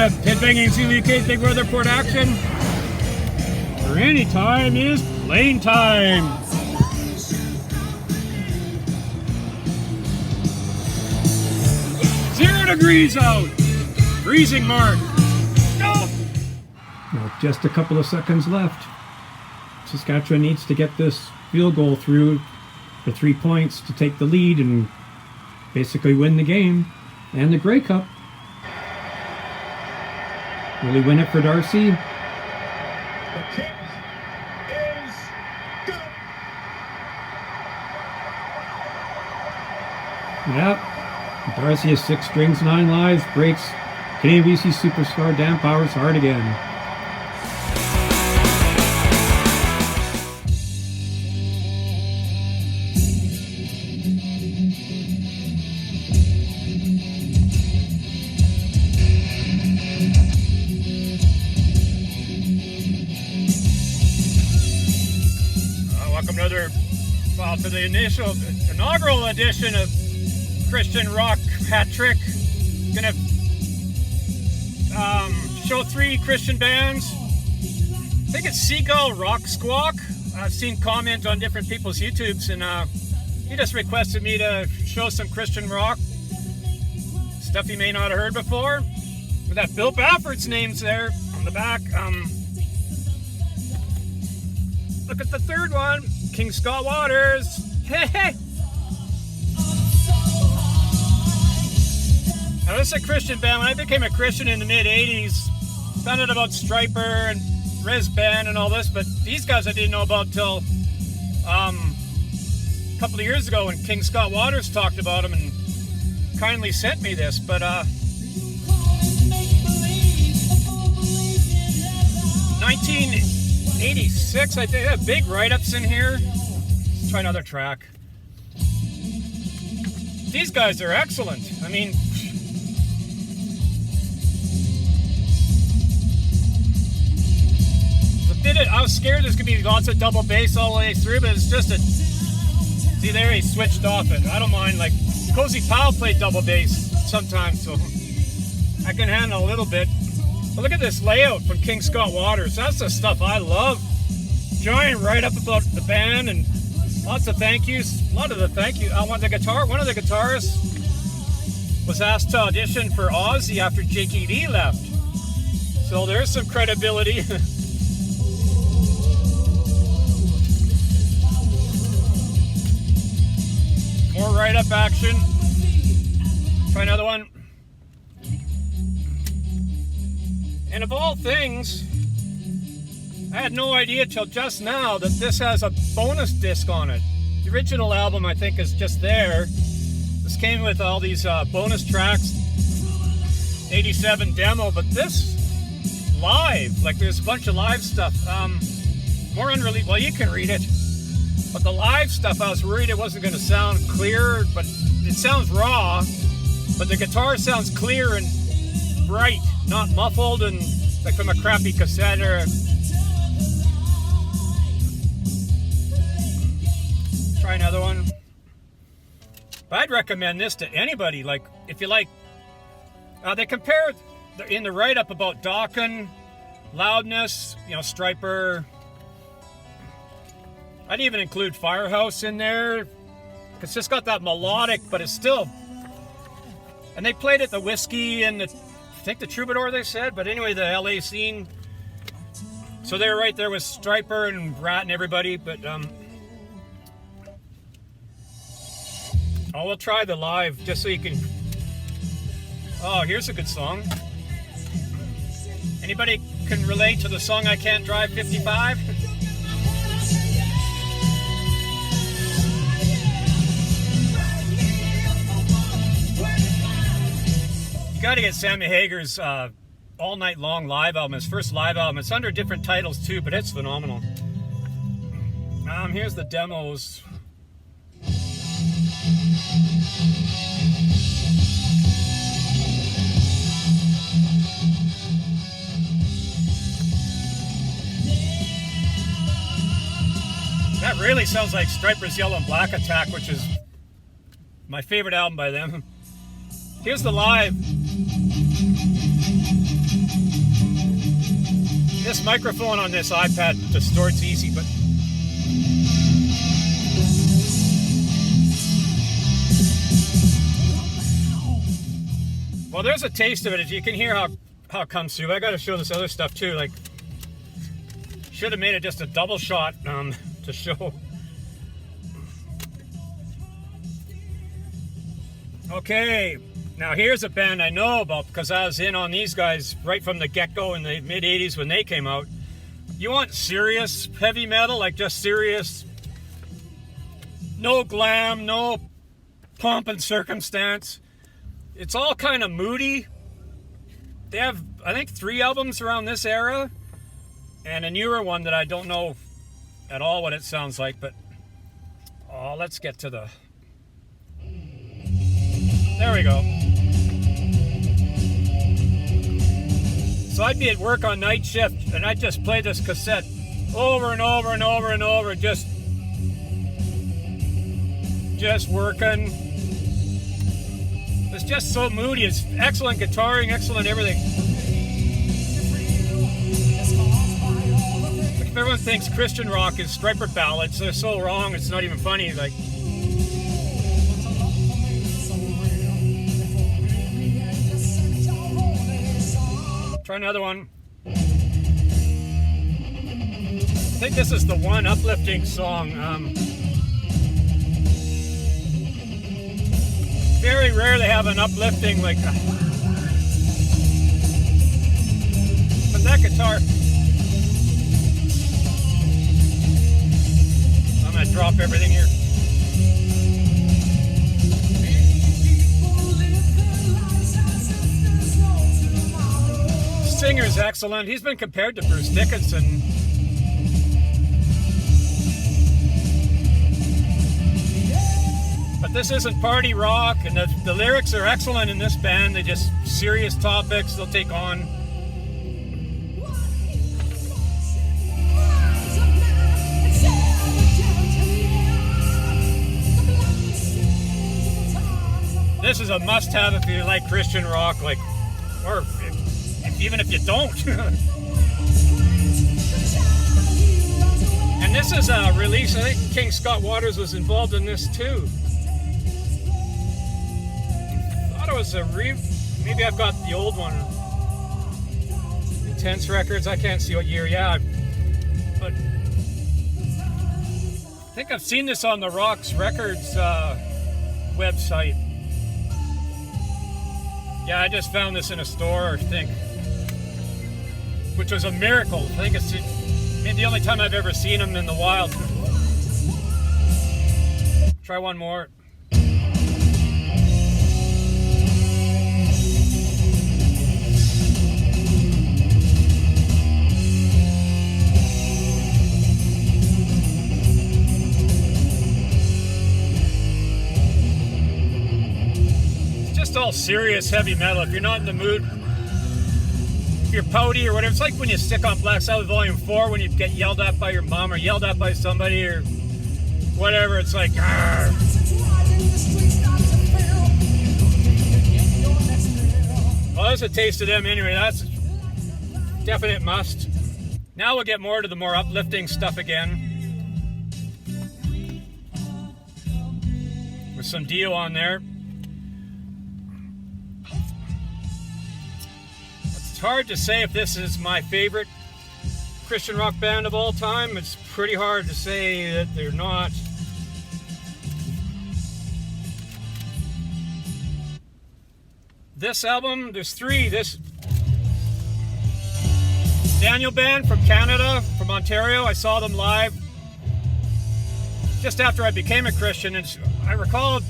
of Headbanging CVK Big Brother production. For any time is playing time. Degrees out. Freezing mark. Go. Well, just a couple of seconds left. Saskatchewan needs to get this field goal through for 3 points to take the lead and basically win the game and the Grey Cup. Will he win it for Darcy? The kick is good. Yep. Darcy has 6 strings, 9 lives, breaks Canadian BC superstar Dan Powers' heart again. Welcome to the inaugural edition of Christian Rock Hat Trick. Gonna show 3 Christian bands. I think it's Seagull Rock Squawk. I've seen comments on different people's YouTubes, and he just requested me to show some Christian rock stuff you may not have heard before. With that Bill Baffert's name's there on the back. Look at the third one, King Scott Waters. Hey, hey. Now, this is a Christian band. When I became a Christian in the mid-'80s, found out about Striper and Rez Band and all this, but these guys I didn't know about till a couple of years ago when King Scott Waters talked about them and kindly sent me this. But 1986, I think. They have big write-ups in here. Let's try another track. These guys are excellent. I mean, I was scared there's going to be lots of double bass all the way through, but it's just a... See there, he switched off it. I don't mind. Like, Cozy Powell played double bass sometimes, so I can handle a little bit. But look at this layout from King Scott Waters. That's the stuff I love. Giant write-up about the band and lots of thank yous. A lot of the thank you. One of the guitarists was asked to audition for Ozzy after Jakey Lee left. So there's some credibility. More write-up action. Try another one. And of all things, I had no idea till just now that this has a bonus disc on it. The original album, I think, is just there. This came with all these bonus tracks, 87 demo, but this live, like there's a bunch of live stuff. More unreleased, well, you can read it. But the live stuff, I was worried it wasn't going to sound clear, but it sounds raw. But the guitar sounds clear and bright, not muffled and like from a crappy cassette or... Try another one. But I'd recommend this to anybody. Like, if you like... they compare in the write-up about Dokken, loudness, Striper... I'd even include Firehouse in there, because it's got that melodic, but it's still... And they played at the Whiskey and I think the Troubadour, they said, but anyway, the LA scene. So they were right there with Striper and Rat and everybody, but... we'll try the live, just so you can... Oh, here's a good song. Anybody can relate to the song I Can't Drive 55? You gotta get Sammy Hagar's All Night Long live album, his first live album. It's under different titles too, but it's phenomenal. Here's the demos. That really sounds like Striper's Yellow and Black Attack, which is my favorite album by them. Here's the live. This microphone on this iPad distorts easy, but well, there's a taste of it. As you can hear how it comes through. I got to show this other stuff too. Like, should have made it just a double shot to show. Okay, now here's a band I know about because I was in on these guys right from the get-go in the mid-'80s when they came out. You want serious heavy metal, like just serious, no glam, no pomp and circumstance. It's all kind of moody. They have, I think, 3 albums around this era and a newer one that I don't know at all what it sounds like, but let's get to the... There we go. So I'd be at work on night shift and I'd just play this cassette over and over and over and over, just working. It's just so moody. It's excellent guitaring, excellent everything. Like if everyone thinks Christian rock is Striper ballads, they're so wrong, it's not even funny. Like, try another one. I think this is the one uplifting song. Very rarely have an uplifting like. But that guitar. I'm gonna drop everything here. Singer's excellent. He's been compared to Bruce Dickinson. But this isn't party rock, and the lyrics are excellent in this band. They just serious topics they'll take on. This is a must-have if you like Christian rock, like, or even if you don't. And this is a release, I think King Scott Waters was involved in this too. I thought it was maybe I've got the old one. Intense Records, I can't see what year, yeah. But I think I've seen this on the Rocks Records website. Yeah, I just found this in a store, I think. Which was a miracle. I think it's maybe the only time I've ever seen them in the wild. Try one more. It's just all serious heavy metal. If you're not in the mood, if you're pouty or whatever, it's like when you stick on Black Sabbath Volume 4 when you get yelled at by your mom or yelled at by somebody or whatever. It's like, argh. Well, there's a taste of them anyway. That's a definite must. Now we'll get more to the more uplifting stuff again. With some Dio on there. It's hard to say if this is my favorite Christian rock band of all time. It's pretty hard to say that they're not. This album, there's 3. This Daniel Band from Canada, from Ontario. I saw them live just after I became a Christian, and I recall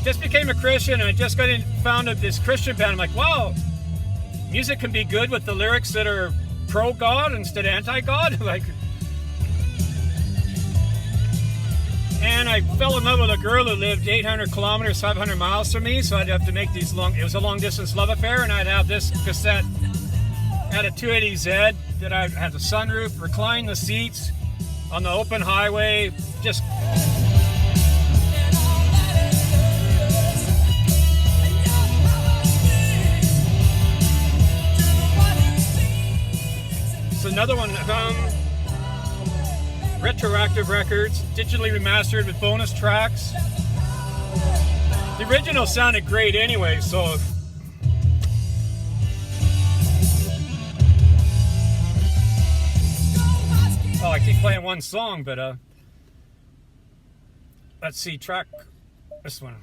just became a Christian and I just found this Christian band. I'm like, wow, music can be good with the lyrics that are pro-God instead of anti-God. Like, and I fell in love with a girl who lived 800 kilometers, 500 miles from me, so I'd have to make these it was a long-distance love affair, and I'd have this cassette, had a 280Z that I had a sunroof, recline the seats on the open highway, just... another one. Retroactive Records, digitally remastered with bonus tracks. The original sounded great anyway, so. Oh, I keep playing one song, but let's see, track this one.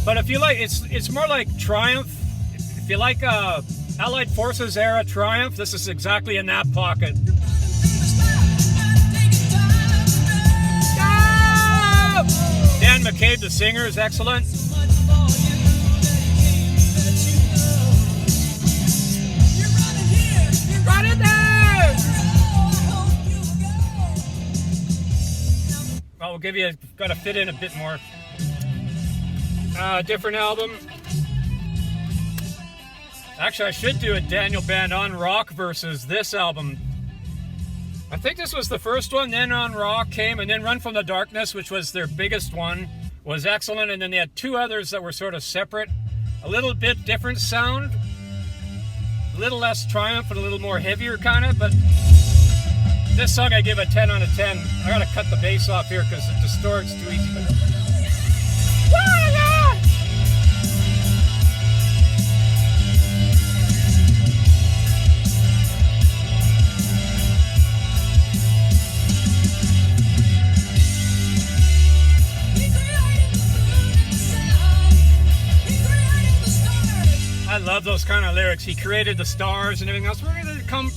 But if you like, it's more like Triumph. If you like Allied Forces era Triumph, this is exactly in that pocket. Dan McCabe, the singer, is excellent. Right in there! Well, we'll give you, got to fit in a bit more. Different album. Actually, I should do a Daniel Band on Rock versus this album. I think this was the first one, then On Rock came, and then Run From the Darkness, which was their biggest one, was excellent, and then they had two others that were sort of separate. A little bit different sound, a little less Triumph and a little more heavier kind of, but this song I give a 10 out of 10. I gotta cut the bass off here because it distorts too easy. But I love those kind of lyrics. He created the stars and everything else. Where did it come?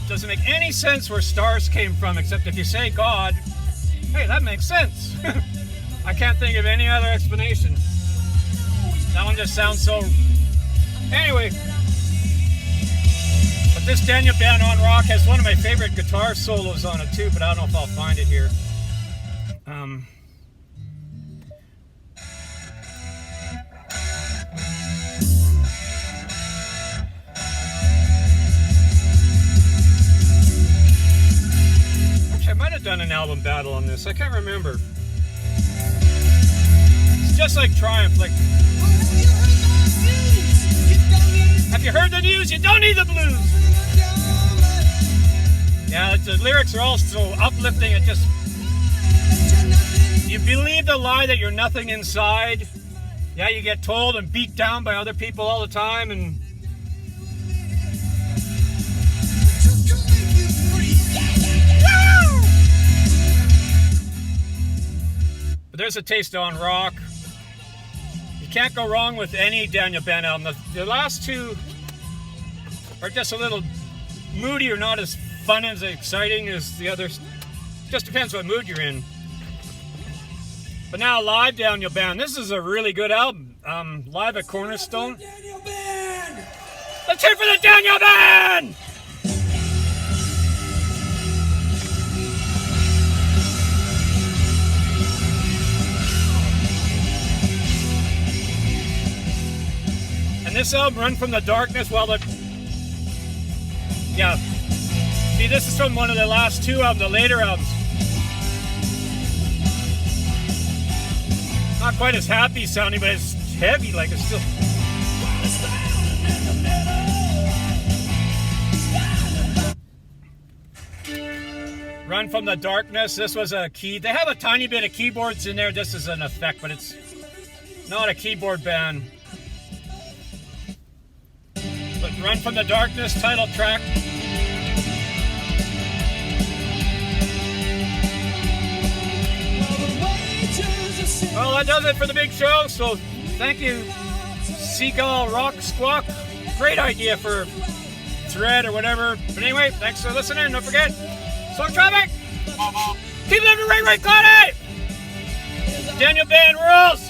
Doesn't make any sense where stars came from, except if you say God. Hey, that makes sense. I can't think of any other explanation. That one just sounds so. Anyway, but this Daniel Band on Rock has one of my favorite guitar solos on it too, but I don't know if I'll find it here. I might have done an album battle on this. I can't remember. It's just like Triumph. Like, have you heard the news? You don't need the blues. Yeah, the lyrics are all so uplifting. It just, you believe the lie that you're nothing inside. Yeah, you get told and beat down by other people all the time, and there's a taste on rock. You can't go wrong with any Daniel Band album. The last two are just a little moody or not as fun as exciting as the others. Just depends what mood you're in. But now live Daniel Band. This is a really good album. Live at Cornerstone. Let's hear for the Daniel Band! This album, Run From the Darkness, well, yeah. See, this is from one of the last two albums, the later albums. Not quite as happy sounding, but it's heavy, like it's still. Run From the Darkness, this was a key. They have a tiny bit of keyboards in there, just as an effect, but it's not a keyboard band. But Run From the Darkness, title track. Well, that does it for the big show, so thank you, Seagull Rock Squawk. Great idea for thread or whatever. But anyway, thanks for listening. Don't forget, Song Traffic. Keep living right, Cloudy! Daniel Band rules!